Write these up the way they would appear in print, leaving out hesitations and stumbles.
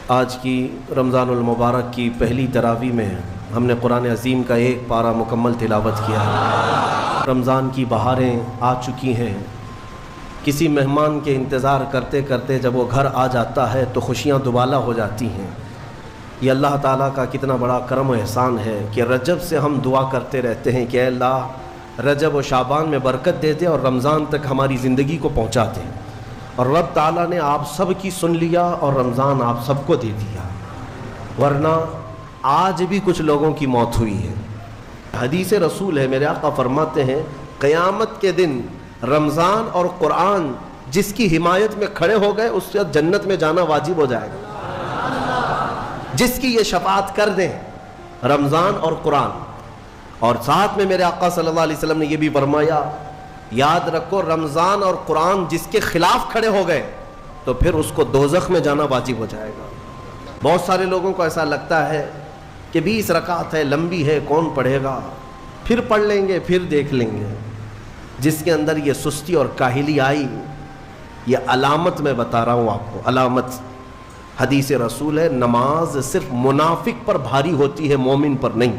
آج کی رمضان المبارک کی پہلی تراویح میں ہم نے قرآن عظیم کا ایک پارہ مکمل تلاوت کیا ہے۔ رمضان کی بہاریں آ چکی ہیں۔ کسی مہمان کے انتظار کرتے کرتے جب وہ گھر آ جاتا ہے تو خوشیاں دوبالا ہو جاتی ہیں۔ یہ اللہ تعالیٰ کا کتنا بڑا کرم و احسان ہے کہ رجب سے ہم دعا کرتے رہتے ہیں کہ اے اللہ رجب و شعبان میں برکت دے دے اور رمضان تک ہماری زندگی کو پہنچا دے، اور رب تعالیٰ نے آپ سب کی سن لیا اور رمضان آپ سب کو دے دیا، ورنہ آج بھی کچھ لوگوں کی موت ہوئی ہے۔ حدیث رسول ہے، میرے آقا فرماتے ہیں قیامت کے دن رمضان اور قرآن جس کی حمایت میں کھڑے ہو گئے اس سے جنت میں جانا واجب ہو جائے گا، جس کی یہ شفاعت کر دیں رمضان اور قرآن۔ اور ساتھ میں میرے آقا صلی اللہ علیہ وسلم نے یہ بھی فرمایا یاد رکھو رمضان اور قرآن جس کے خلاف کھڑے ہو گئے تو پھر اس کو دوزخ میں جانا واجب ہو جائے گا۔ بہت سارے لوگوں کو ایسا لگتا ہے کہ 20 رکعت ہے، لمبی ہے، کون پڑھے گا، پھر پڑھ لیں گے، پھر دیکھ لیں گے۔ جس کے اندر یہ سستی اور کاہلی آئی، یہ علامت میں بتا رہا ہوں آپ کو، علامت حدیث رسول ہے، نماز صرف منافق پر بھاری ہوتی ہے، مومن پر نہیں۔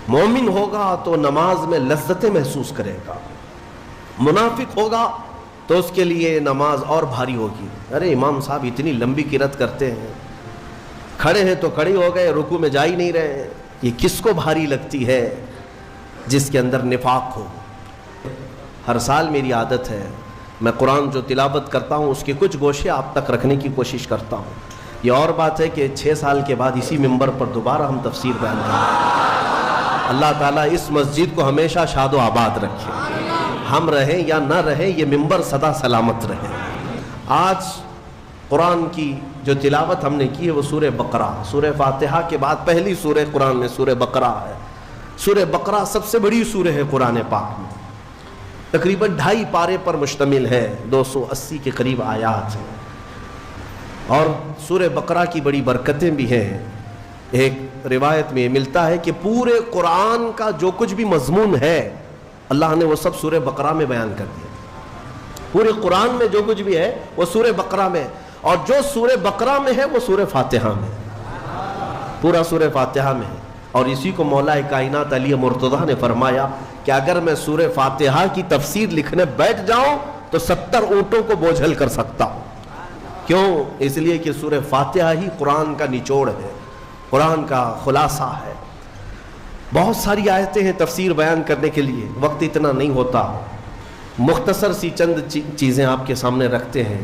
مومن ہوگا تو نماز میں لذتیں محسوس کرے گا، منافق ہوگا تو اس کے لیے نماز اور بھاری ہوگی۔ ارے امام صاحب اتنی لمبی قرات کرتے ہیں، کھڑے ہیں تو کھڑے ہو گئے، رکوع میں جا ہی نہیں رہے، یہ کس کو بھاری لگتی ہے؟ جس کے اندر نفاق ہو۔ ہر سال میری عادت ہے میں قرآن جو تلاوت کرتا ہوں اس کے کچھ گوشے آپ تک رکھنے کی کوشش کرتا ہوں۔ یہ اور بات ہے کہ 6 سال کے بعد اسی ممبر پر دوبارہ ہم تفسیر بیان کریں۔ اللہ تعالیٰ اس مسجد کو ہمیشہ شاد و آباد رکھے، ہم رہیں یا نہ رہیں یہ ممبر سدا سلامت رہے۔ آج قرآن کی جو تلاوت ہم نے کی ہے وہ سورہ بقرہ، سورہ فاتحہ کے بعد پہلی سورہ قرآن میں سورہ بقرہ ہے۔ سورہ بقرہ سب سے بڑی سورہ ہے قرآن پاک میں، تقریباً 2.5 پارے پر مشتمل ہے، 280 کے قریب آیات ہیں، اور سورہ بقرہ کی بڑی برکتیں بھی ہیں۔ ایک روایت میں ملتا ہے کہ پورے قرآن کا جو کچھ بھی مضمون ہے اللہ نے وہ سب سورہ بقرہ میں بیان کر دیا۔ پورے قرآن میں جو کچھ بھی ہے وہ سورہ بقرہ میں، اور جو سورہ بقرہ میں ہے وہ سورہ فاتحہ میں، پورا سورہ فاتحہ میں ہے۔ اور اسی کو مولا کائنات علی مرتضیٰ نے فرمایا کہ اگر میں سورہ فاتحہ کی تفسیر لکھنے بیٹھ جاؤں تو 70 اونٹوں کو بوجھل کر سکتا ہوں۔ کیوں؟ اس لیے کہ سورہ فاتحہ ہی قرآن کا نچوڑ ہے، قرآن کا خلاصہ ہے۔ بہت ساری آیتیں ہیں تفسیر بیان کرنے کے لیے، وقت اتنا نہیں ہوتا، مختصر سی چند چیزیں آپ کے سامنے رکھتے ہیں۔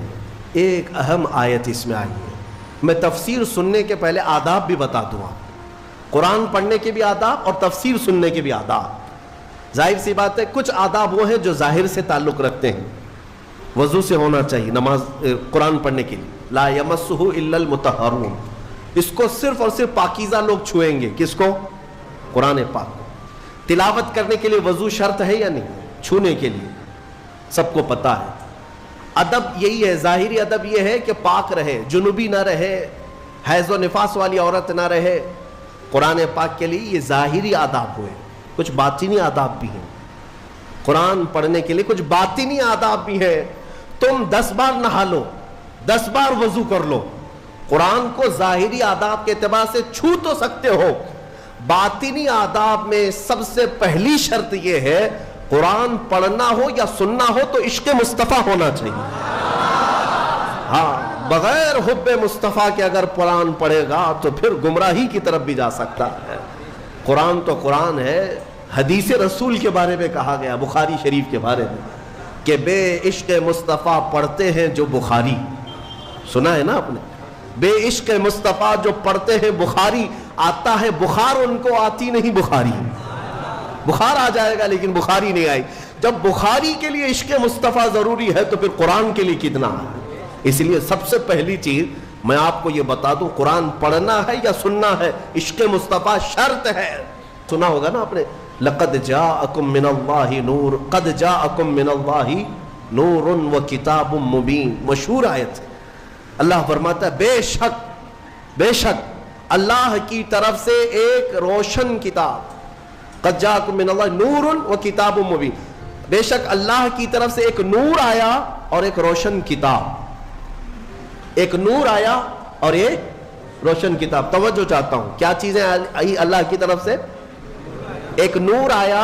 ایک اہم آیت اس میں آئی ہے، میں تفسیر سننے کے پہلے آداب بھی بتا دوں آپ، قرآن پڑھنے کے بھی آداب اور تفسیر سننے کے بھی آداب۔ ظاہر سی بات ہے کچھ آداب وہ ہیں جو ظاہر سے تعلق رکھتے ہیں، وضو سے ہونا چاہیے نماز قرآن پڑھنے کے لیے، لا یمسہ الا المطہرون، اس کو صرف اور صرف پاکیزہ لوگ چھوئیں گے۔ کس کو؟ قرآن پاک کو۔ تلاوت کرنے کے لیے وضو شرط ہے یا نہیں؟ چھونے کے لیے سب کو پتا ہے۔ ادب یہی ہے، ظاہری ادب یہ ہے کہ پاک رہے، جنوبی نہ رہے، حیض و نفاس والی عورت نہ رہے۔ قرآن پاک کے لیے یہ ظاہری آداب ہوئے، کچھ باطنی آداب بھی ہیں۔ قرآن پڑھنے کے لیے کچھ باطنی آداب بھی ہیں۔ تم 10 بار نہا لو، 10 بار وضو کر لو، قرآن کو ظاہری آداب کے اعتبار سے چھو تو سکتے ہو، باطنی آداب میں سب سے پہلی شرط یہ ہے قرآن پڑھنا ہو یا سننا ہو تو عشق مصطفیٰ ہونا چاہیے۔ ہاں، بغیر حب مصطفیٰ کے اگر قرآن پڑھے گا تو پھر گمراہی کی طرف بھی جا سکتا ہے۔ قرآن تو قرآن ہے۔ حدیث رسول کے بارے میں کہا گیا، بخاری شریف کے بارے میں، کہ بے عشق مصطفیٰ پڑھتے ہیں جو بخاری، سنا ہے نا آپ نے؟ بے عشق مصطفیٰ جو پڑھتے ہیں بخاری، آتا ہے بخار ان کو، آتی نہیں بخاری۔ بخار آ جائے گا لیکن بخاری نہیں آئی۔ جب بخاری کے لیے عشق مصطفیٰ ضروری ہے تو پھر قرآن کے لیے کتنا ہے۔ اس لیے سب سے پہلی چیز میں آپ کو یہ بتا دوں، قرآن پڑھنا ہے یا سننا ہے، عشق مصطفیٰ شرط ہے۔ سنا ہوگا نا آپ نے، لقد جاءکم من اللہ نور، قد جاءکم من اللہ نور و کتاب مبین، مشہور آیت ہے۔ اللہ فرماتا ہے بے شک اللہ کی طرف سے ایک روشن کتاب، قد جاءکم من اللہ نور و کتاب مبین، بے شک اللہ کی طرف سے ایک نور آیا اور ایک روشن کتاب۔ ایک نور آیا اور ایک روشن کتاب. توجہ چاہتا ہوں, کیا چیزیں آئی اللہ کی طرف سے؟ ایک نور آیا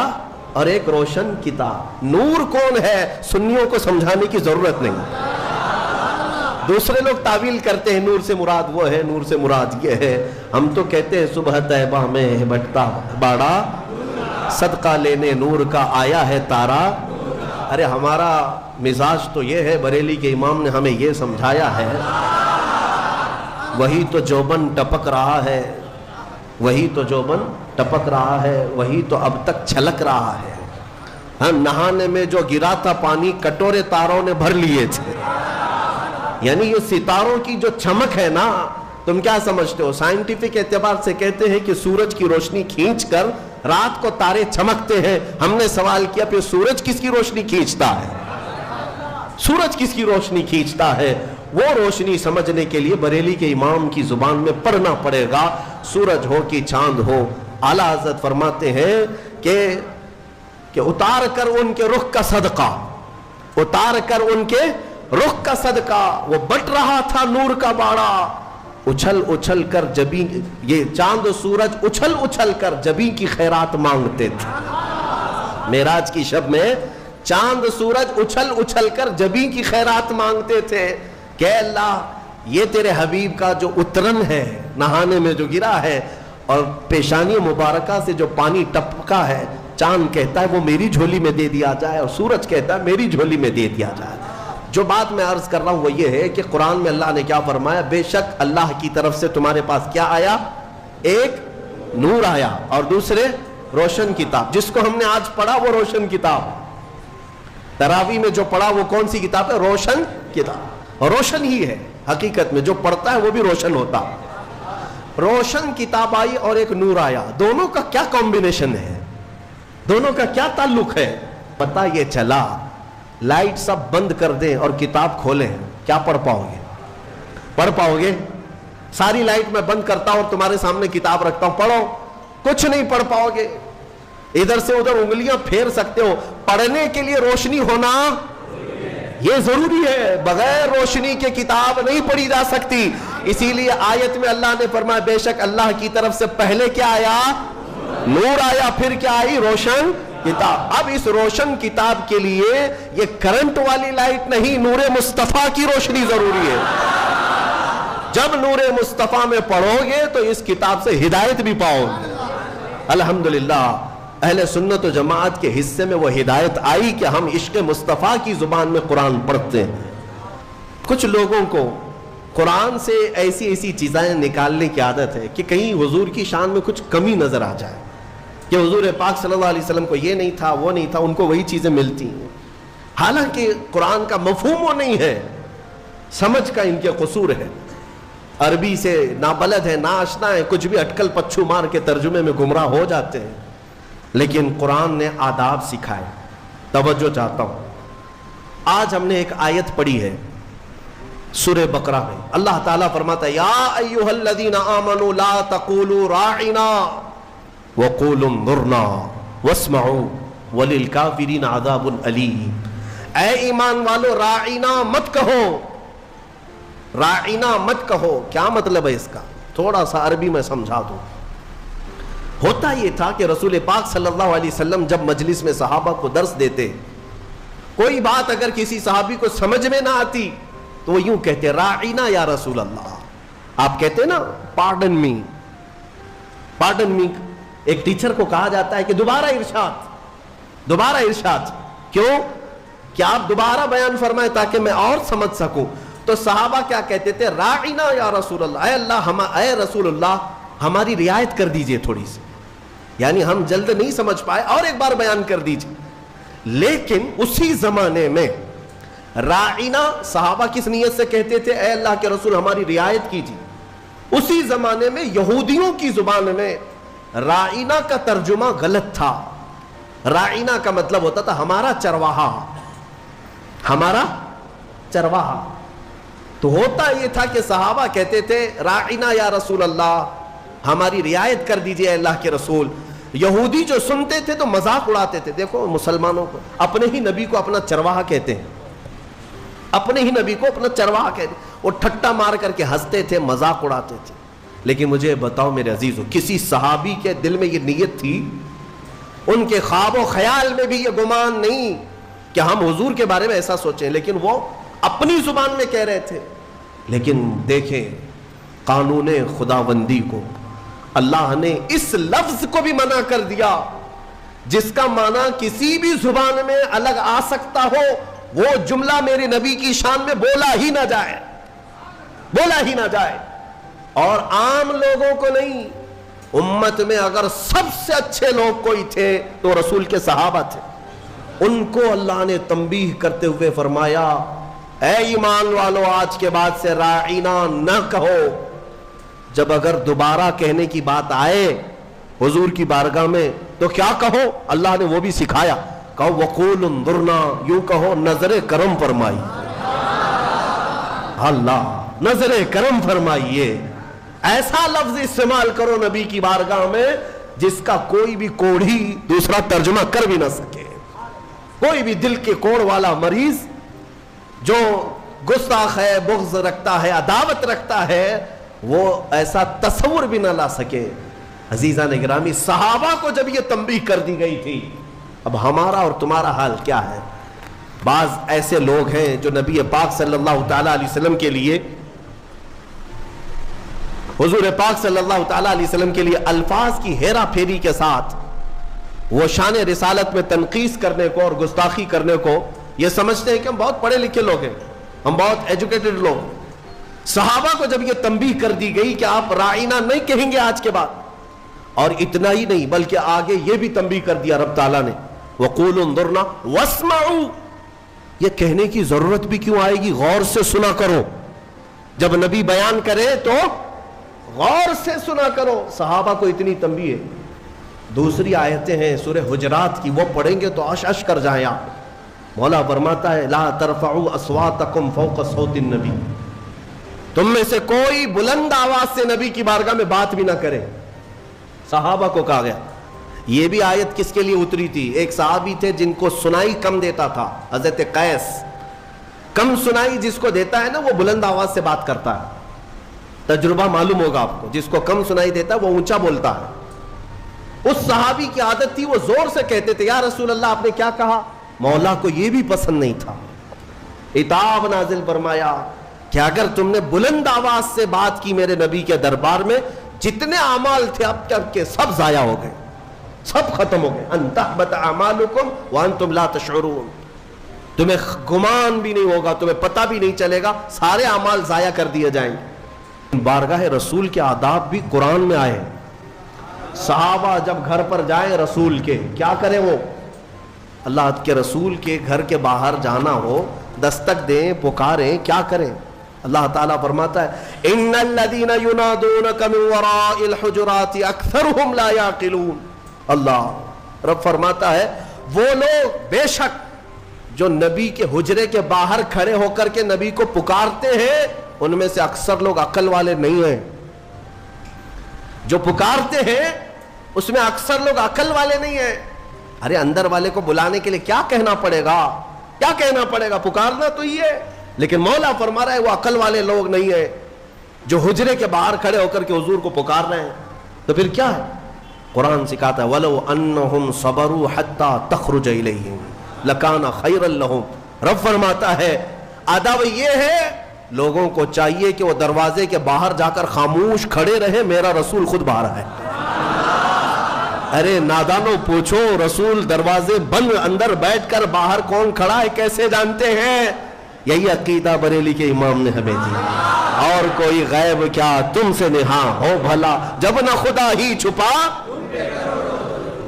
اور ایک روشن کتاب. نور کون ہے سنیوں کو سمجھانے کی ضرورت نہیں. دوسرے لوگ تعویل کرتے ہیں نور سے مراد وہ ہے, نور سے مراد یہ ہے. ہم تو کہتے ہیں صبح طیبہ میں بٹتا باڑا, صدقہ لینے نور کا آیا ہے تارا. ارے ہمارا مزاج تو یہ ہے, بریلی کے امام نے ہمیں یہ سمجھایا ہے, وہی تو جوبن ٹپک رہا ہے, وہی تو جوبن ٹپک رہا ہے, وہی تو اب تک چھلک رہا ہے. ہم نہانے میں جو گرا تھا پانی کٹورے تاروں نے بھر لیے تھے. یعنی یہ ستاروں کی جو چمک ہے نا, تم کیا سمجھتے ہو؟ سائنٹیفک اعتبار سے کہتے ہیں کہ سورج کی روشنی کھینچ کر رات کو تارے چمکتے ہیں. ہم نے سوال کیا پھر سورج کس کی روشنی کھینچتا ہے؟ سورج کس کی روشنی کھینچتا ہے؟ وہ روشنی سمجھنے کے لیے بریلی کے امام کی زبان میں پڑھنا پڑے گا. سورج ہو کہ چاند ہو, اعلیٰ حضرت فرماتے ہیں کہ اتار کر ان کے رخ کا صدقہ, اتار کر ان کے رخ کا صدقہ, وہ بٹ رہا تھا نور کا باڑا. اچھل اچھل کر جبیں, یہ چاند و سورج اچھل اچھل کر جبیں کی خیرات مانگتے تھے. معراج کی شب میں چاند سورج اچھل اچھل کر جبیں کی خیرات مانگتے تھے کہ اللہ یہ تیرے حبیب کا جو اترن ہے نہانے میں جو گرا ہے اور پیشانی مبارکہ سے جو پانی ٹپکا ہے, چاند کہتا ہے وہ میری جھولی میں دے دیا جائے اور سورج کہتا ہے میری جھولی میں دے دیا جائے. جو بات میں عرض کر رہا ہوں وہ یہ ہے کہ قرآن میں اللہ نے کیا فرمایا؟ بے شک اللہ کی طرف سے تمہارے پاس کیا آیا؟ ایک نور آیا اور دوسرے روشن کتاب. جس کو ہم نے آج پڑھا وہ روشن کتاب. تراویح میں جو پڑھا وہ کون سی کتاب ہے؟ روشن کتاب. اور روشن ہی ہے حقیقت میں, جو پڑھتا ہے وہ بھی روشن ہوتا. روشن کتاب آئی اور ایک نور آیا. دونوں کا کیا کمبینیشن ہے؟ دونوں کا کیا تعلق ہے؟ پتہ یہ چلا لائٹ سب بند کر دیں اور کتاب کھولیں, کیا پڑھ پاؤ گے؟ پڑھ پاؤ گے؟ ساری لائٹ میں بند کرتا ہوں اور تمہارے سامنے کتاب رکھتا ہوں, پڑھو, کچھ نہیں پڑھ پاؤ گے. ادھر سے ادھر انگلیاں پھیر سکتے ہو, پڑھنے کے لیے روشنی ہونا یہ ضروری ہے. بغیر روشنی کے کتاب نہیں پڑھی جا سکتی. اسی لیے آیت میں اللہ نے فرمایا بے شک اللہ کی طرف سے پہلے کیا آیا؟ نور آیا, پھر کیا آئی؟ روشن کتاب. اب اس روشن کتاب کے لیے یہ کرنٹ والی لائٹ نہیں, نور مصطفیٰ کی روشنی ضروری ہے. جب نور مصطفیٰ میں پڑھو گے تو اس کتاب سے ہدایت بھی پاؤ گے. الحمدللہ اہل سنت و جماعت کے حصے میں وہ ہدایت آئی کہ ہم عشق مصطفیٰ کی زبان میں قرآن پڑھتے ہیں. کچھ لوگوں کو قرآن سے ایسی ایسی چیزیں نکالنے کی عادت ہے کہ کہیں حضور کی شان میں کچھ کمی نظر آ جائے کہ حضور پاک صلی اللہ علیہ وسلم کو یہ نہیں تھا وہ نہیں تھا, ان کو وہی چیزیں ملتی ہیں. حالانکہ قرآن کا مفہوم وہ نہیں ہے, سمجھ کا ان کے قصور ہے. عربی سے نابلد ہے, ناآشنا ہے, کچھ بھی اٹکل پچھو مار کے ترجمے میں گمراہ ہو جاتے ہیں. لیکن قرآن نے آداب سکھائے. توجہ چاہتا ہوں, آج ہم نے ایک آیت پڑھی ہے سورہ بقرہ میں. اللہ تعالیٰ فرماتا ہے یا ایھا الذین آمنوا لا تقولوا راعنا وقولوا انظرنا واسمعوا وللکافرین عذاب الیم. اے ایمان والو راعنا مت کہو, راعنا مت کہو. کیا مطلب ہے اس کا؟ تھوڑا سا عربی میں سمجھا دوں. ہوتا یہ تھا کہ رسول پاک صلی اللہ علیہ وسلم جب مجلس میں صحابہ کو درس دیتے, کوئی بات اگر کسی صحابی کو سمجھ میں نہ آتی تو وہ یوں کہتے راعنا یا رسول اللہ. آپ کہتے نا پارڈن می, پارڈن می. ایک ٹیچر کو کہا جاتا ہے کہ دوبارہ ارشاد, دوبارہ ارشاد. کیوں؟ کہ آپ دوبارہ بیان فرمائیں تاکہ میں اور سمجھ سکوں. تو صحابہ کیا کہتے تھے؟ راعنا یا رسول اللہ, اے اللہ اے رسول اللہ ہماری رعایت کر دیجئے تھوڑی سی, یعنی ہم جلد نہیں سمجھ پائے اور ایک بار بیان کر دیجئے. لیکن اسی زمانے میں راعنا صحابہ کس نیت سے کہتے تھے؟ اے اللہ کے رسول ہماری رعایت کیجیے. اسی زمانے میں یہودیوں کی زبان میں راعنا کا ترجمہ غلط تھا. راعنا کا مطلب ہوتا تھا ہمارا چرواہا, ہمارا چرواہا. تو ہوتا یہ تھا کہ صحابہ کہتے تھے راعنا یا رسول اللہ ہماری رعایت کر دیجئے اے اللہ کے رسول. یہودی جو سنتے تھے تو مذاق اڑاتے تھے. دیکھو مسلمانوں کو اپنے ہی نبی کو اپنا چرواہا کہتے ہیں, اپنے ہی نبی کو اپنا چرواہا کہتے ہیں. وہ ٹھٹا مار کر کے ہنستے تھے، مذاق اڑاتے تھے. لیکن مجھے بتاؤ میرے عزیزو، کسی صحابی کے دل میں یہ نیت تھی؟ ان کے خواب و خیال میں بھی یہ گمان نہیں کہ ہم حضور کے بارے میں ایسا سوچیں، لیکن وہ اپنی زبان میں کہہ رہے تھے. لیکن دیکھیں قانون خداوندی کو، اللہ نے اس لفظ کو بھی منع کر دیا جس کا معنی کسی بھی زبان میں الگ آ سکتا ہو، وہ جملہ میرے نبی کی شان میں بولا ہی نہ جائے، بولا ہی نہ جائے. اور عام لوگوں کو نہیں، امت میں اگر سب سے اچھے لوگ کوئی تھے تو رسول کے صحابہ تھے. ان کو اللہ نے تنبیہ کرتے ہوئے فرمایا اے ایمان والو، آج کے بعد سے راعینا نہ کہو. جب اگر دوبارہ کہنے کی بات آئے حضور کی بارگاہ میں تو کیا کہو؟ اللہ نے وہ بھی سکھایا، کہو وقول انظرنا، یوں کہو نظر کرم فرمائی. اللہ نظر کرم فرمائیے. ایسا لفظ استعمال کرو نبی کی بارگاہ میں جس کا کوئی بھی کوڑھی دوسرا ترجمہ کر بھی نہ سکے. کوئی بھی دل کے کوڑ والا مریض جو گستاخ ہے، بغض رکھتا ہے، عداوت رکھتا ہے، وہ ایسا تصور بھی نہ لا سکے. عزیزان گرامی، صحابہ کو جب یہ تنبیہ کر دی گئی تھی، اب ہمارا اور تمہارا حال کیا ہے؟ بعض ایسے لوگ ہیں جو نبی پاک صلی اللہ تعالی علیہ وسلم کے لیے، حضور پاک صلی اللہ تعالی علیہ وسلم کے لیے الفاظ کی ہیرا پھیری کے ساتھ وہ شان رسالت میں تنقیص کرنے کو اور گستاخی کرنے کو یہ سمجھتے ہیں کہ ہم بہت پڑھے لکھے لوگ ہیں، ہم بہت ایجوکیٹڈ لوگ. صحابہ کو جب یہ تنبیہ کر دی گئی کہ آپ راعینا نہیں کہیں گے آج کے بعد، اور اتنا ہی نہیں بلکہ آگے یہ بھی تنبیہ کر دیا رب تعالیٰ نے وَقُولُوا انظُرْنَا وَاسْمَعُوا. یہ کہنے کی ضرورت بھی کیوں آئے گی؟ غور سے سنا کرو. جب نبی بیان کرے تو غور سے سنا کرو. صحابہ کو اتنی تنبیہ ہے. دوسری آیتیں ہیں سورہ حجرات کی، وہ پڑھیں گے تو عش کر جائیں آپ. مولا فرماتا ہے لا ترفعوا اصواتکم فوق صوت النبی، تم میں سے کوئی بلند آواز سے نبی کی بارگاہ میں بات بھی نہ کرے. صحابہ کو کہا گیا. یہ بھی آیت کس کے لیے اتری تھی؟ ایک صحابی تھے جن کو سنائی کم دیتا تھا، حضرت قیس. کم سنائی جس کو دیتا ہے نا وہ بلند آواز سے بات کرتا ہے. تجربہ معلوم ہوگا آپ کو، جس کو کم سنائی دیتا ہے وہ اونچا بولتا ہے. اس صحابی کی عادت تھی، وہ زور سے کہتے تھے یا رسول اللہ آپ نے کیا کہا؟ مولا کو یہ بھی پسند نہیں تھا. عتاب نازل فرمایا کہ اگر تم نے بلند آواز سے بات کی میرے نبی کے دربار میں، جتنے اعمال تھے اب تک کے سب ضائع ہو گئے، سب ختم ہو گئے. ان تحبط اعمالکم وانتم لا تشعرون. تمہیں گمان بھی نہیں ہوگا، تمہیں پتہ بھی نہیں چلے گا، سارے اعمال ضائع کر دیے جائیں گے. بارگاہ رسول کے آداب بھی قرآن میں آئے. صحابہ جب گھر پر جائیں رسول کے، کیا کریں؟ وہ اللہ کے رسول کے گھر کے باہر جانا ہو، دستک دیں، پکاریں، کیا کریں؟ اللہ تعالیٰ فرماتا ہے ان الذین ینادونک من وراء الحجرات اکثرهم لا یعقلون. اللہ رب فرماتا ہے وہ لوگ بے شک جو نبی کے حجرے کے باہر کھڑے ہو کر کے نبی کو پکارتے ہیں، ان میں سے اکثر لوگ عقل والے نہیں ہیں. جو پکارتے ہیں اس میں اکثر لوگ عقل والے نہیں ہیں. ارے اندر والے کو بلانے کے لیے کیا کہنا پڑے گا؟ کیا کہنا پڑے گا؟ پکارنا تو یہ ہے. لیکن مولا فرما رہا ہے وہ عقل والے لوگ نہیں ہیں جو حجرے کے باہر کھڑے ہو کر کے حضور کو پکار رہے ہیں. تو پھر کیا ہے؟ قرآن سکھاتا ہے وَلَوْ أَنَّهُمْ صَبَرُوا حَتَّى تَخْرُجَ إِلَيْهِمْ لَكَانَ خَيْرًا لَهُمْ. رب فرماتا ہے ادب یہ ہے لوگوں کو چاہیے کہ وہ دروازے کے باہر جا کر خاموش کھڑے رہے، میرا رسول خود باہر ہے. ارے نادانوں پوچھو، رسول دروازے بند اندر بیٹھ کر باہر کون کھڑا ہے کیسے جانتے ہیں؟ یہی عقیدہ بریلی کے امام نے ہمیں دیا. اور کوئی غیب کیا تم سے نہاں ہو بھلا، جب نہ خدا ہی چھپا.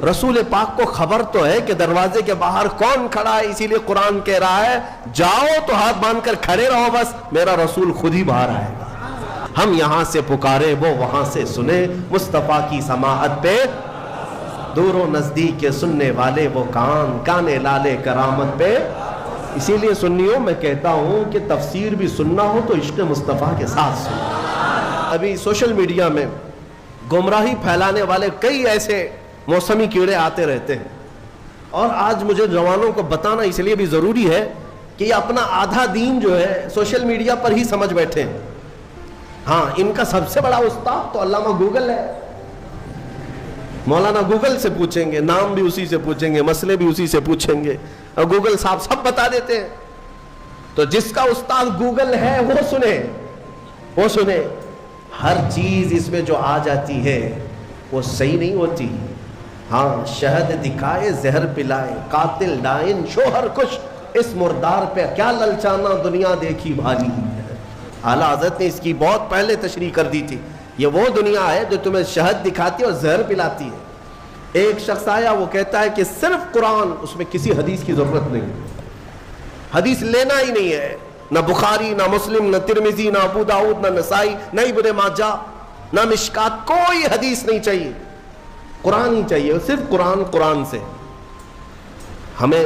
رسول پاک کو خبر تو ہے کہ دروازے کے باہر کون کھڑا ہے، اسی لیے قرآن کہہ رہا ہے جاؤ تو ہاتھ باندھ کر کھڑے رہو، بس میرا رسول خود ہی باہر آئے گا. ہم یہاں سے پکارے وہ وہاں سے سنے، مصطفیٰ کی سماعت پہ دور و نزدیک کے سننے والے وہ کان، کانے لالے کرامت پہ. اسی لیے سنیوں میں کہتا ہوں کہ تفسیر بھی سننا ہو تو عشق مصطفیٰ کے ساتھ سنو. ابھی سوشل میڈیا میں گمراہی پھیلانے والے کئی ایسے موسمی کیڑے آتے رہتے ہیں، اور آج مجھے جوانوں کو بتانا اس لیے بھی ضروری ہے کہ یہ اپنا آدھا دین جو ہے سوشل میڈیا پر ہی سمجھ بیٹھے ہیں. ہاں ان کا سب سے بڑا استاد تو علامہ گوگل ہے. مولانا گوگل سے پوچھیں گے، نام بھی اسی سے پوچھیں گے، مسئلے بھی اسی سے پوچھیں گے، اور گوگل صاحب سب بتا دیتے ہیں. تو جس کا استاد گوگل ہے وہ سنے. ہر چیز اس میں جو آ جاتی ہے وہ صحیح نہیں ہوتی. ہاں شہد دکھائے زہر پلائے، قاتل ڈائن شوہر کش، اس مردار پہ کیا للچانا دنیا دیکھی بھالی. اعلیٰ حضرت نے اس کی بہت پہلے تشریح کر دی تھی. یہ وہ دنیا ہے جو تمہیں شہد دکھاتی ہے اور زہر پلاتی ہے. ایک شخص آیا، وہ کہتا ہے کہ صرف قرآن، اس میں کسی حدیث کی ضرورت نہیں، حدیث لینا ہی نہیں ہے، نہ بخاری نہ مسلم نہ ترمذی نہ ابو داؤد نہ نسائی نہ ابن ماجہ نہ مشکات، کوئی حدیث نہیں چاہیے، قرآن ہی چاہیے، صرف قرآن سے. ہمیں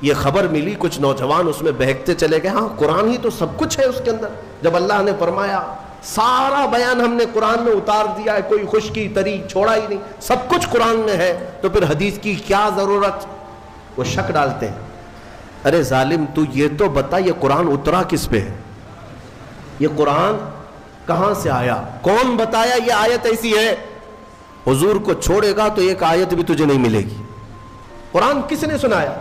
یہ خبر ملی، کچھ نوجوان اس میں بہکتے چلے گئے، ہاں قرآن ہی تو سب کچھ ہے اس کے اندر. جب اللہ نے فرمایا سارا بیان ہم نے قرآن میں اتار دیا ہے، کوئی خشکی تری چھوڑا ہی نہیں، سب کچھ قرآن میں ہے، تو پھر حدیث کی کیا ضرورت؟ وہ شک ڈالتے ہیں. ارے ظالم تو یہ تو بتا یہ قرآن اترا کس پہ ہے؟ یہ قرآن کہاں سے آیا؟ کون بتایا یہ آیت ایسی ہے؟ حضور کو چھوڑے گا تو ایک آیت بھی تجھے نہیں ملے گی. قرآن کس نے سنایا؟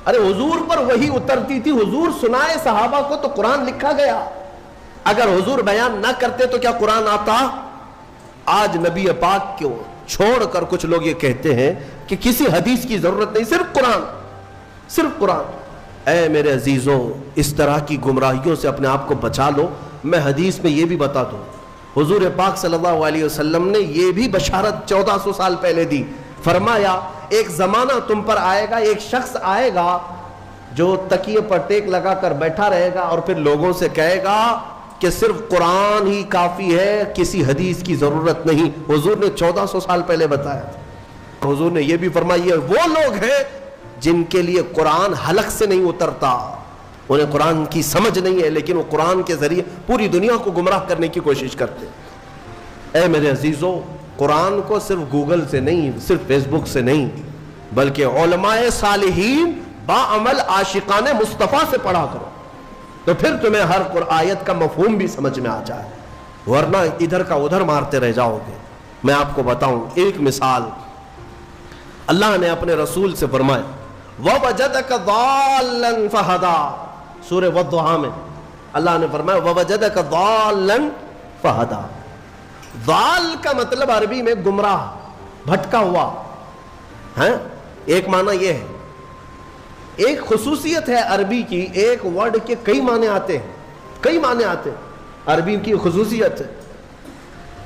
ارے حضور پر وحی اترتی تھی، حضور سنائے صحابہ کو تو قرآن لکھا گیا. اگر حضور بیان نہ کرتے تو کیا قرآن آتا؟ آج نبی پاک کو چھوڑ کر کچھ لوگ یہ کہتے ہیں کہ کسی حدیث کی ضرورت نہیں، صرف قرآن. اے میرے عزیزوں، اس طرح کی گمراہیوں سے اپنے آپ کو بچا لو. میں حدیث میں یہ بھی بتا دوں، حضور پاک صلی اللہ علیہ وسلم نے یہ بھی بشارت 1400 سال پہلے دی. فرمایا ایک زمانہ تم پر آئے گا، ایک شخص آئے گا جو تکیے پر ٹیک لگا کر بیٹھا رہے گا اور پھر لوگوں سے کہے گا کہ صرف قرآن ہی کافی ہے، کسی حدیث کی ضرورت نہیں. حضور نے 1400 سال پہلے بتایا تھا. حضور نے یہ بھی فرمایا یہ وہ لوگ ہیں جن کے لیے قرآن حلق سے نہیں اترتا، انہیں قرآن کی سمجھ نہیں ہے، لیکن وہ قرآن کے ذریعے پوری دنیا کو گمراہ کرنے کی کوشش کرتے. اے میرے عزیزوں، قرآن کو صرف گوگل سے نہیں، صرف فیس بک سے نہیں، بلکہ علماء صالحین باعمل عاشقان مصطفیٰ سے پڑھا کرو، تو پھر تمہیں ہر آیت کا مفہوم بھی سمجھ میں آ جائے، ورنہ ادھر کا ادھر مارتے رہ جاؤ گے. میں آپ کو بتاؤں ایک مثال. اللہ نے اپنے رسول سے فرمایا وَوَجَدَكَ ضَالًّا فَهَدَى، سورہ والضحیٰ میں اللہ نے فرمایا وَوَجَدَكَ ضَالًّا فَهَدَى. ضال کا مطلب عربی میں گمراہ، بھٹکا ہوا ہے. ایک معنی یہ ہے. ایک خصوصیت ہے عربی کی، ایک ورڈ کے کئی معنی آتے ہیں، عربی کی خصوصیت ہے.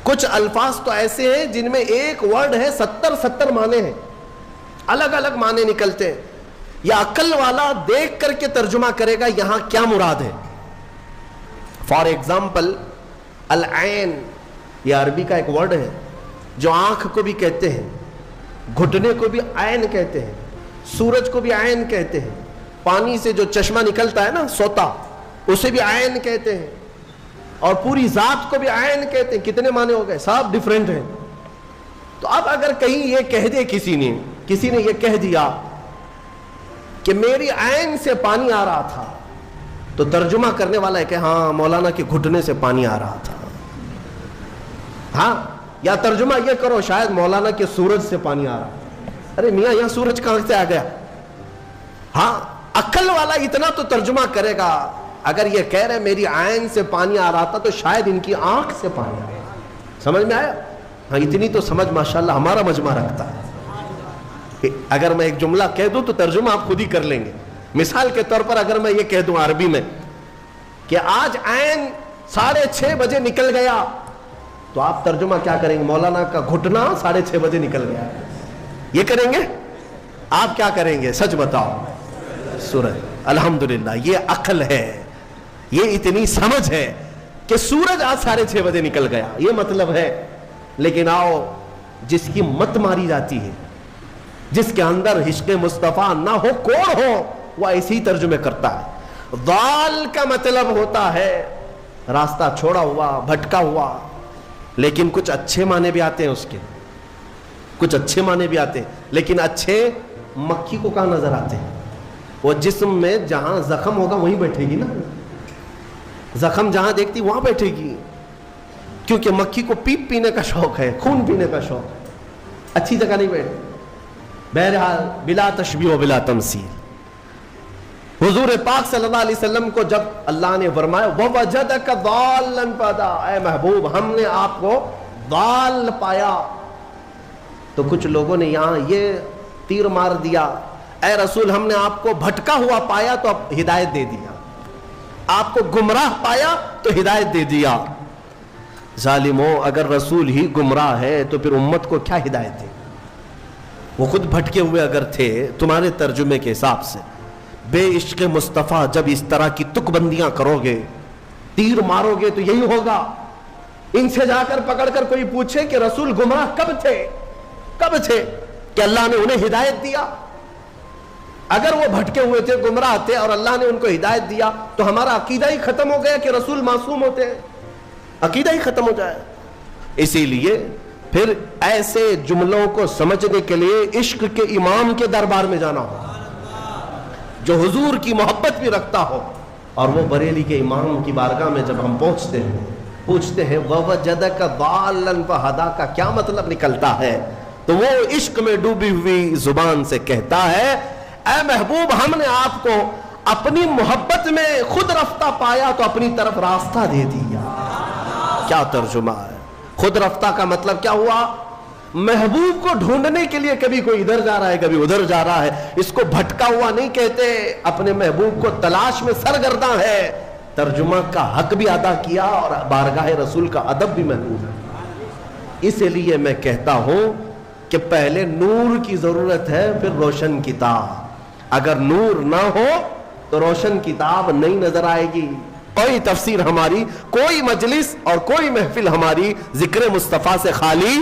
کچھ الفاظ تو ایسے ہیں جن میں ایک ورڈ ہے 70 معنی ہیں، الگ الگ معنی نکلتے ہیں. یا عقل والا دیکھ کر کے ترجمہ کرے گا یہاں کیا مراد ہے. فار ایگزامپل العین، یہ عربی کا ایک ورڈ ہے جو آنکھ کو بھی کہتے ہیں، گھٹنے کو بھی عین کہتے ہیں، سورج کو بھی عین کہتے ہیں، پانی سے جو چشمہ نکلتا ہے نا سوتا، اسے بھی عین کہتے ہیں، اور پوری ذات کو بھی عین کہتے ہیں. کتنے معنی ہو گئے؟ سب ڈیفرنٹ ہیں. تو اب اگر کہیں یہ کہہ دے کسی نے یہ کہہ دیا کہ میری عین سے پانی آ رہا تھا، تو ترجمہ کرنے والا ہے کہ ہاں مولانا کے گھٹنے سے پانی آ رہا تھا. ہاں، یا ترجمہ یہ کرو شاید مولانا کے سورج سے پانی آ رہا تھا. ارے میاں یہاں سورج کہاں سے آ گیا؟ ہاں، عقل والا اتنا تو ترجمہ کرے گا. اگر یہ کہہ رہے میری عین سے پانی آ رہا تھا تو شاید ان کی آنکھ سے پانی آ رہا تھا. سمجھ میں آیا؟ ہاں، اتنی تو سمجھ ماشاءاللہ ہمارا مجمع رکھتا ہے. اگر میں ایک جملہ کہہ دوں تو ترجمہ آپ خود ہی کر لیں گے. مثال کے طور پر اگر میں یہ کہہ دوں عربی میں کہ آج عین 6:30 بجے نکل گیا، تو آپ ترجمہ کیا کریں گے؟ مولانا کا گھٹنا 6:30 بجے نکل گیا، یہ کریں گے؟ آپ کیا کریں گے؟ سچ بتاؤ. سورج. الحمدللہ، یہ عقل ہے، یہ اتنی سمجھ ہے کہ سورج آج 6:30 بجے نکل گیا، یہ مطلب ہے. لیکن آؤ، جس کی مت ماری جاتی ہے، جس کے اندر عشق مصطفیٰ نہ ہو، کوڑ ہو، وہ ایسی ترجمے کرتا ہے. ضال کا مطلب ہوتا ہے راستہ چھوڑا ہوا، بھٹکا ہوا. لیکن کچھ اچھے معنی بھی آتے ہیں اس کے، کچھ اچھے معنی بھی آتے ہیں. لیکن اچھے مکھی کو کہاں نظر آتے ہیں؟ وہ جسم میں جہاں زخم ہوگا وہیں بیٹھے گی نا، زخم جہاں دیکھتی وہاں بیٹھے گی، کیونکہ مکھی کو پیپ پینے کا شوق ہے، خون پینے کا شوق ہے، اچھی جگہ نہیں بیٹھے۔ بہرحال بلا تشبیہ و بلا تمثیل، حضور پاک صلی اللہ علیہ وسلم کو جب اللہ نے فرمایا وَوَجَدَكَ ضَالًّا فَهَدَىٰ، اے محبوب ہم نے آپ کو ضال پایا، تو کچھ لوگوں نے یہاں یہ تیر مار دیا، اے رسول ہم نے آپ کو بھٹکا ہوا پایا تو اب ہدایت دے دیا، آپ کو گمراہ پایا تو ہدایت دے دیا۔ ظالموں، اگر رسول ہی گمراہ ہے تو پھر امت کو کیا ہدایت دے؟ وہ خود بھٹکے ہوئے اگر تھے تمہارے ترجمے کے حساب سے، بے عشق مصطفیٰ جب اس طرح کی تک بندیاں کرو گے، تیر مارو گے تو یہی ہوگا۔ ان سے جا کر پکڑ کر کوئی پوچھے کہ رسول گمراہ کب تھے، کب تھے کہ اللہ نے انہیں ہدایت دیا؟ اگر وہ بھٹکے ہوئے تھے، گمراہ تھے اور اللہ نے ان کو ہدایت دیا تو ہمارا عقیدہ ہی ختم ہو گیا کہ رسول معصوم ہوتے ہیں، عقیدہ ہی ختم ہو جائے۔ اسی لیے پھر ایسے جملوں کو سمجھنے کے لیے عشق کے امام کے دربار میں جانا ہو، جو حضور کی محبت بھی رکھتا ہو، اور وہ بریلی کے امام کی بارگاہ میں جب ہم پہنچتے ہیں، پوچھتے ہیں وَوَجَدَكَ ضَالًّا فَهَدَىٰ کا کیا مطلب نکلتا ہے، تو وہ عشق میں ڈوبی ہوئی زبان سے کہتا ہے اے محبوب ہم نے آپ کو اپنی محبت میں خود رفتہ پایا تو اپنی طرف راستہ دے دیا۔ کیا ترجمہ ہے؟ خود رفتہ کا مطلب کیا ہوا؟ محبوب کو ڈھونڈنے کے لیے کبھی کوئی ادھر جا رہا ہے کبھی ادھر جا رہا ہے، اس کو بھٹکا ہوا نہیں کہتے، اپنے محبوب کو تلاش میں سرگرداں ہے۔ ترجمہ کا حق بھی ادا کیا اور بارگاہ رسول کا ادب بھی محفوظ ہے۔ اس لیے میں کہتا ہوں کہ پہلے نور کی ضرورت ہے پھر روشن کتاب، اگر نور نہ ہو تو روشن کتاب نہیں نظر آئے گی۔ کوئی تفسیر ہماری، کوئی مجلس اور کوئی محفل ہماری ذکر مصطفیٰ سے خالی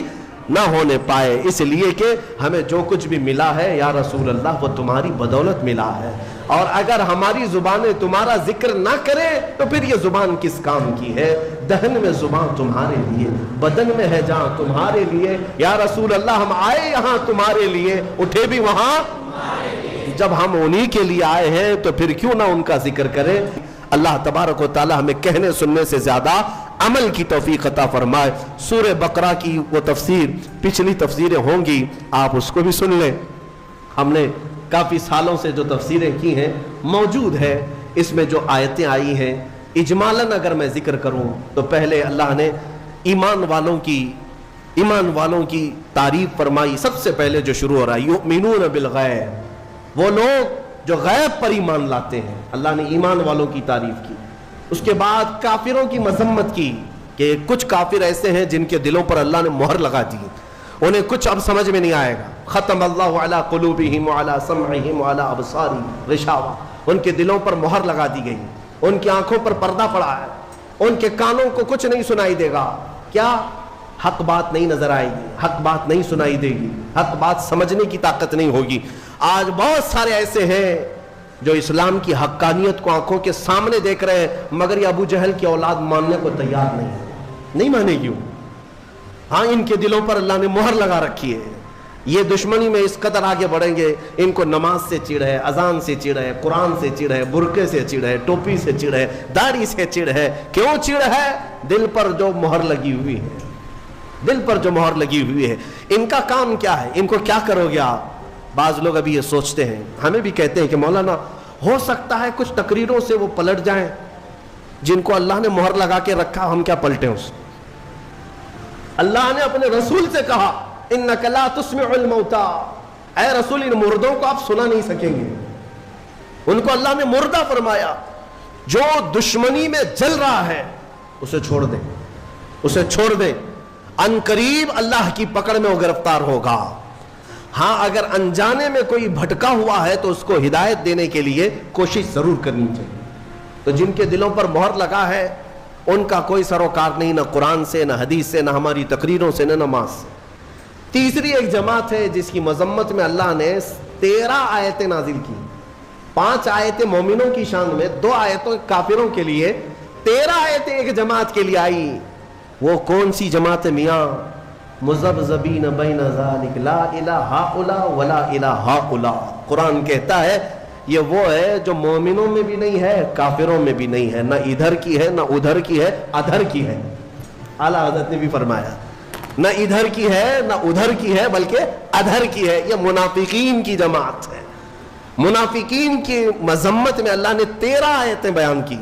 نہ ہونے پائے، اس لیے کہ ہمیں جو کچھ بھی ملا ہے یا رسول اللہ وہ تمہاری بدولت ملا ہے، اور اگر ہماری زبانیں تمہارا ذکر نہ کرے تو پھر یہ زبان کس کام کی ہے؟ دہن میں زبان تمہارے لیے، بدن میں ہے جہاں تمہارے لیے، یا رسول اللہ ہم آئے یہاں تمہارے لیے، اٹھے بھی وہاں، جب ہم انہی کے لیے آئے ہیں تو پھر کیوں نہ ان کا ذکر کریں۔ اللہ تبارک و تعالی ہمیں کہنے سننے سے زیادہ عمل کی توفیق عطا فرمائے۔ سورہ بقرہ کی وہ تفسیر، پچھلی تفسیریں ہوں گی، آپ اس کو بھی سن لیں، ہم نے کافی سالوں سے جو تفسیریں کی ہیں موجود ہے، اس میں جو آیتیں آئی ہیں اجمالاً اگر میں ذکر کروں تو پہلے اللہ نے ایمان والوں کی تعریف فرمائی۔ سب سے پہلے جو شروع ہو رہا ہے یؤمنون بالغیب، وہ لوگ جو غیب پر ایمان لاتے ہیں، اللہ نے ایمان والوں کی تعریف کی۔ اس کے بعد کافروں کی مذمت کی کہ کچھ کافر ایسے ہیں جن کے دلوں پر اللہ نے مہر لگا دی، انہیں کچھ اب سمجھ میں نہیں آئے گا۔ ختم اللہ علی قلوبہم وعلی سمعہم وعلی ابصارہم غشاوہ، ان کے دلوں پر مہر لگا دی گئی، ان کی آنکھوں پر پردہ پڑا ہے، ان کے کانوں کو کچھ نہیں سنائی دے گا۔ کیا؟ حق بات نہیں نظر آئے گی، حق بات نہیں سنائی دے گی، حق بات سمجھنے کی طاقت نہیں ہوگی۔ آج بہت سارے ایسے ہیں جو اسلام کی حقانیت کو آنکھوں کے سامنے دیکھ رہے ہیں، مگر یہ ابو جہل کی اولاد ماننے کو تیار نہیں مانے گی۔ ہاں ان کے دلوں پر اللہ نے مہر لگا رکھی ہے، یہ دشمنی میں اس قدر آگے بڑھیں گے، ان کو نماز سے چڑ ہے، اذان سے چڑ ہے، قرآن سے چڑ ہے، برقعے سے چڑ ہے، ٹوپی سے چڑ ہے، داڑھی سے چڑ ہے۔ کیوں چڑ ہے؟ دل پر جو مہر لگی ہوئی ہے، دل پر جو مہر لگی ہوئی ہے۔ ان کا کام کیا ہے؟ ان کو کیا کرو گے آپ؟ بعض لوگ ابھی یہ سوچتے ہیں، ہمیں بھی کہتے ہیں کہ مولانا ہو سکتا ہے کچھ تقریروں سے وہ پلٹ جائیں، جن کو اللہ نے مہر لگا کے رکھا ہم کیا پلٹیں اس؟ اللہ نے اپنے رسول سے کہا انک لا تسمع الموتى، اے رسول ان مردوں کو آپ سنا نہیں سکیں گے۔ ان کو اللہ نے مردہ فرمایا۔ جو دشمنی میں جل رہا ہے اسے چھوڑ دیں، اسے چھوڑ دیں، ان قریب اللہ کی پکڑ میں وہ گرفتار ہوگا۔ ہاں اگر انجانے میں کوئی بھٹکا ہوا ہے تو اس کو ہدایت دینے کے لیے کوشش ضرور کرنی چاہیے۔ تو جن کے دلوں پر مہر لگا ہے ان کا کوئی سروکار نہیں، نہ قرآن سے، نہ حدیث سے، نہ ہماری تقریروں سے، نہ نماز سے۔ تیسری ایک جماعت ہے جس کی مذمت میں اللہ نے 13 آیتیں نازل کی، 5 آیتیں مومنوں کی شان میں، 2 آیتوں کافروں کے لیے، 13 آیتیں ایک جماعت کے لیے آئی۔ وہ کون سی جماعت ہے میاں؟ مذبذبین بین ذالک لا الہ ہؤلاء ولا الہ ہؤلاء۔ قرآن کہتا ہے یہ وہ ہے جو مومنوں میں بھی نہیں ہے، کافروں میں بھی نہیں ہے، نہ ادھر کی ہے نہ ادھر کی ہے، ادھر کی ہے۔ اعلیٰ حضرت نے بھی فرمایا نہ ادھر کی ہے نہ ادھر کی ہے بلکہ ادھر کی ہے۔ یہ منافقین کی جماعت ہے۔ منافقین کی مذمت میں اللہ نے 13 آیتیں بیان کی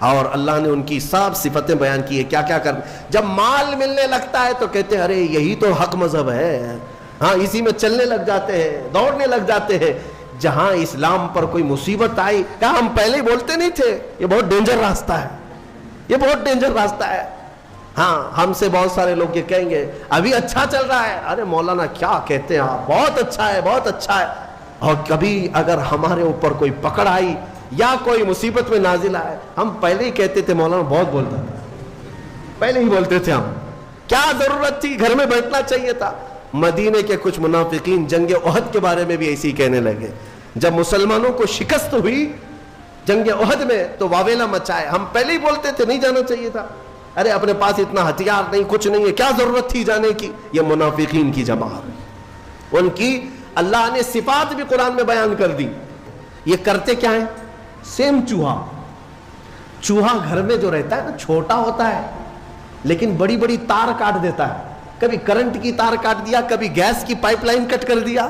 اور اللہ نے ان کی سب صفتیں بیان کی ہے۔ کیا کیا کر، جب مال ملنے لگتا ہے تو کہتے ہیں ارے یہی تو حق مذہب ہے، ہاں اسی میں چلنے لگ جاتے ہیں، دوڑنے لگ جاتے ہیں۔ جہاں اسلام پر کوئی مصیبت آئی، کہا ہم پہلے ہی بولتے نہیں تھے یہ بہت ڈینجر راستہ ہے، یہ بہت ڈینجر راستہ ہے۔ ہاں ہم سے بہت سارے لوگ یہ کہیں گے ابھی اچھا چل رہا ہے، ارے مولانا کیا کہتے ہیں آپ، بہت اچھا ہے بہت اچھا ہے۔ اور کبھی اگر ہمارے اوپر کوئی پکڑ آئی یا کوئی مصیبت میں نازل آئے، ہم پہلے ہی کہتے تھے مولانا بہت بولتا تھا، پہلے ہی بولتے تھے ہم، کیا ضرورت تھی، گھر میں بیٹھنا چاہیے تھا۔ مدینے کے کچھ منافقین جنگ احد کے بارے میں بھی ایسے ہی کہنے لگے۔ جب مسلمانوں کو شکست ہوئی جنگ احد میں تو واویلا مچائے، ہم پہلے ہی بولتے تھے نہیں جانا چاہیے تھا، ارے اپنے پاس اتنا ہتھیار نہیں، کچھ نہیں ہے، کیا ضرورت تھی جانے کی۔ یہ منافقین کی جماعت، ان کی اللہ نے صفات بھی قرآن میں بیان کر دی۔ یہ کرتے کیا ہیں؟ سیم چوہا، چوہا گھر میں جو رہتا ہے نا چھوٹا ہوتا ہے لیکن بڑی بڑی تار کاٹ دیتا ہے، کبھی کرنٹ کی تار کاٹ دیا، کبھی گیس کی پائپ لائن کٹ کر دیا،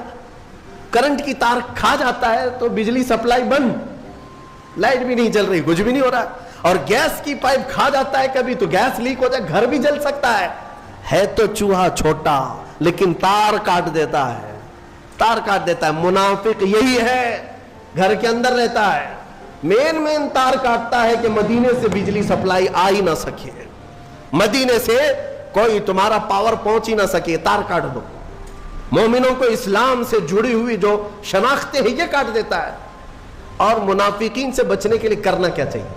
کرنٹ کی تار کھا جاتا ہے تو بجلی سپلائی بند، لائٹ بھی نہیں جل رہی، کچھ بھی نہیں ہو رہا، اور گیس کی پائپ کھا جاتا ہے کبھی تو گیس لیک ہو جائے، گھر بھی جل سکتا ہے تو چوہا چھوٹا لیکن تار کاٹ دیتا ہے، تار کاٹ دیتا ہے۔ منافق یہی ہے، گھر کے اندر رہتا ہے، مین تار کاٹتا ہے کہ مدینے سے بجلی سپلائی آ ہی نہ سکے، مدینے سے کوئی تمہارا پاور پہنچ ہی نہ سکے، تار کاٹ دو۔ مومنوں کو اسلام سے جڑی ہوئی جو شناختیں ہیں یہ کاٹ دیتا ہے۔ اور منافقین سے بچنے کے لیے کرنا کیا چاہیے؟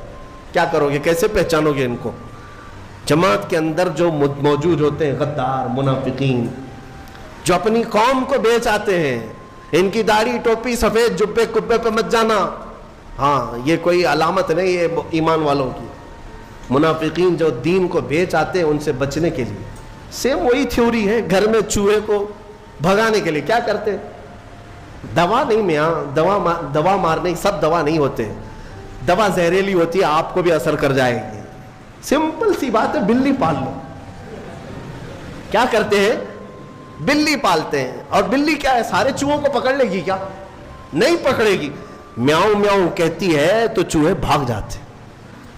کیا کرو گے، کیسے پہچانو گے ان کو؟ جماعت کے اندر جو موجود ہوتے ہیں غدار منافقین، جو اپنی قوم کو بیچ آتے ہیں، ان کی داڑھی ٹوپی سفید جبے کبے پہ مت جانا، ہاں یہ کوئی علامت نہیں یہ ایمان والوں کی۔ منافقین جو دین کو بیچ آتے ہیں ان سے بچنے کے لیے سیم وہی تھیوری ہے۔ گھر میں چوہے کو بھگانے کے لیے کیا کرتے؟ دوا نہیں میاں، دوا مارنے سب دوا نہیں ہوتے، دوا زہریلی ہوتی ہے، آپ کو بھی اثر کر جائے گی۔ سمپل سی بات ہے، بلی پال لو۔ کیا کرتے ہیں؟ بلی پالتے ہیں، اور بلی کیا ہے، سارے چوہوں کو پکڑ لے گی کیا؟ نہیں پکڑے گی، میاؤں میاؤں کہتی ہے تو چوہے بھاگ جاتے۔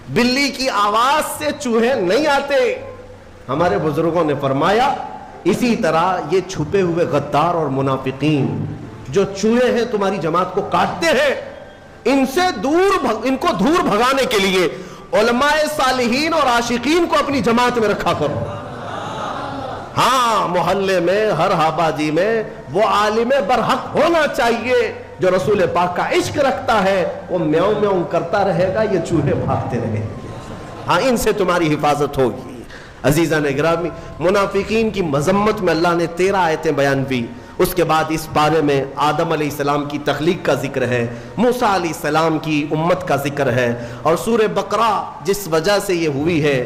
بلی کی آواز سے چوہے نہیں آتے۔ ہمارے بزرگوں نے فرمایا اسی طرح یہ چھپے ہوئے غدار اور منافقین جو چوہے ہیں تمہاری جماعت کو کاٹتے ہیں، ان کو دور بھگانے کے لیے علماء صالحین اور عاشقین کو اپنی جماعت میں رکھا کرو۔ ہاں محلے میں ہر آبادی میں وہ عالم برحق ہونا چاہیے جو رسول پاک کا عشق رکھتا ہے، وہ میاؤں میاؤں کرتا رہے گا، یہ چوہے بھاگتے رہیں گے۔ ہاں ان سے تمہاری حفاظت ہوگی۔ عزیزان گرامی، منافقین کی مذمت میں اللہ نے 13 آیتیں بیان کی۔ اس کے بعد اس بارے میں آدم علیہ السلام کی تخلیق کا ذکر ہے، موسیٰ علیہ السلام کی امت کا ذکر ہے، اور سورہ بقرہ جس وجہ سے یہ ہوئی ہے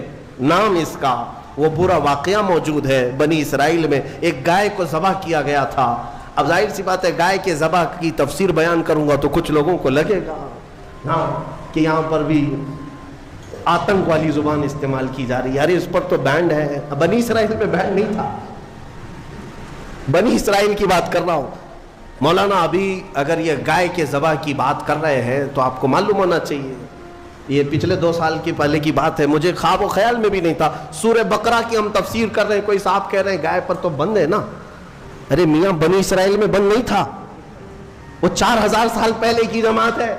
نام اس کا، وہ پورا واقعہ موجود ہے۔ بنی اسرائیل میں ایک گائے کو ذبح کیا گیا تھا۔ اب ظاہر سی بات ہے گائے کے ذبح کی تفسیر بیان کروں گا تو کچھ لوگوں کو لگے گا ہاں کہ یہاں پر بھی آتنک والی زبان استعمال کی جا رہی ہے، ارے اس پر تو بینڈ ہے۔ بنی اسرائیل میں بینڈ نہیں تھا، بنی اسرائیل کی بات کر رہا ہوں۔ مولانا ابھی اگر یہ گائے کے ذبح کی بات کر رہے ہیں تو آپ کو معلوم ہونا چاہیے، یہ پچھلے 2 سال کی پہلے کی بات ہے، مجھے خواب و خیال میں بھی نہیں تھا۔ سورہ بقرہ کی ہم تفسیر کر رہے ہیں، کوئی صاحب کہہ رہے ہیں گائے پر تو بند ہے نا، ارے میاں بنی اسرائیل میں بند نہیں تھا، وہ 4000 سال پہلے کی جماعت ہے،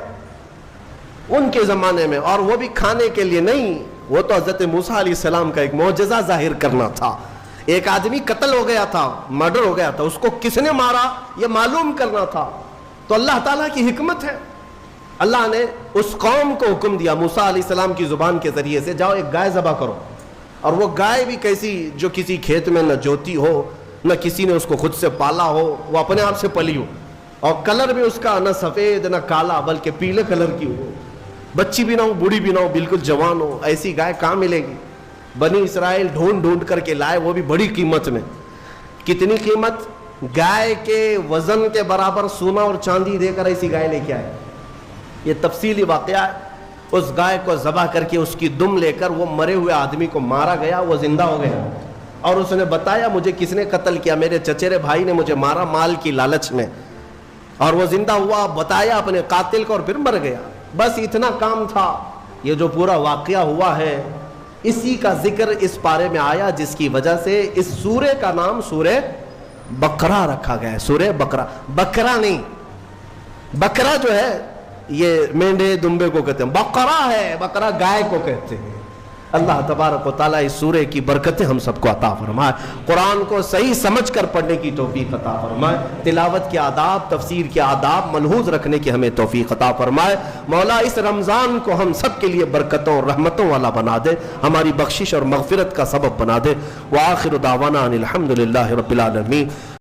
ان کے زمانے میں، اور وہ بھی کھانے کے لیے نہیں، وہ تو حضرت موسیٰ علیہ السلام کا ایک معجزہ ظاہر کرنا تھا۔ ایک آدمی قتل ہو گیا تھا، مرڈر ہو گیا تھا، اس کو کس نے مارا یہ معلوم کرنا تھا، تو اللہ تعالیٰ کی حکمت ہے، اللہ نے اس قوم کو حکم دیا موسیٰ علیہ السلام کی زبان کے ذریعے سے، جاؤ ایک گائے ذبح کرو۔ اور وہ گائے بھی کیسی، جو کسی کھیت میں نہ جوتی ہو، نہ کسی نے اس کو خود سے پالا ہو، وہ اپنے آپ سے پلی ہو، اور کلر بھی اس کا نہ سفید نہ کالا بلکہ پیلے کلر کی ہو، بچی بھی نہ ہو بوڑھی بھی نہ ہو، بالکل جوان ہو۔ ایسی گائے کہاں ملے گی؟ بنی اسرائیل ڈھونڈ کر کے لائے، وہ بھی بڑی قیمت میں۔ کتنی قیمت؟ گائے کے وزن کے برابر سونا اور چاندی دے کر ایسی گائے لے کے آئے۔ یہ تفصیلی واقعہ ہے۔ اس گائے کو ذبح کر کے اس کی دم لے کر وہ مرے ہوئے آدمی کو مارا گیا، وہ زندہ ہو گیا، اور اس نے بتایا مجھے کس نے قتل کیا، میرے چچیرے بھائی نے مجھے مارا مال کی لالچ میں، اور وہ زندہ ہوا، بتایا اپنے قاتل کو، اور پھر مر گیا۔ بس اتنا کام تھا۔ یہ جو پورا واقعہ ہوا ہے اسی کا ذکر اس پارے میں آیا، جس کی وجہ سے اس سورے کا نام سورہ بقرہ رکھا گیا ہے۔ سورہ بقرہ، بکرا نہیں، بکرا جو ہے یہ مینڈے دمبے کو کہتے ہیں، بقرہ ہے، بقرہ گائے کو کہتے ہیں۔ اللہ تبارک و تعالیٰ اس سورے کی برکتیں ہم سب کو عطا فرمائے، قرآن کو صحیح سمجھ کر پڑھنے کی توفیق عطا فرمائے، تلاوت کے آداب، تفسیر کے آداب ملحوظ رکھنے کی ہمیں توفیق عطا فرمائے۔ مولا اس رمضان کو ہم سب کے لیے برکتوں اور رحمتوں والا بنا دے، ہماری بخشش اور مغفرت کا سبب بنا دے۔ وآخر دعوانا ان الحمد للہ رب العالمین۔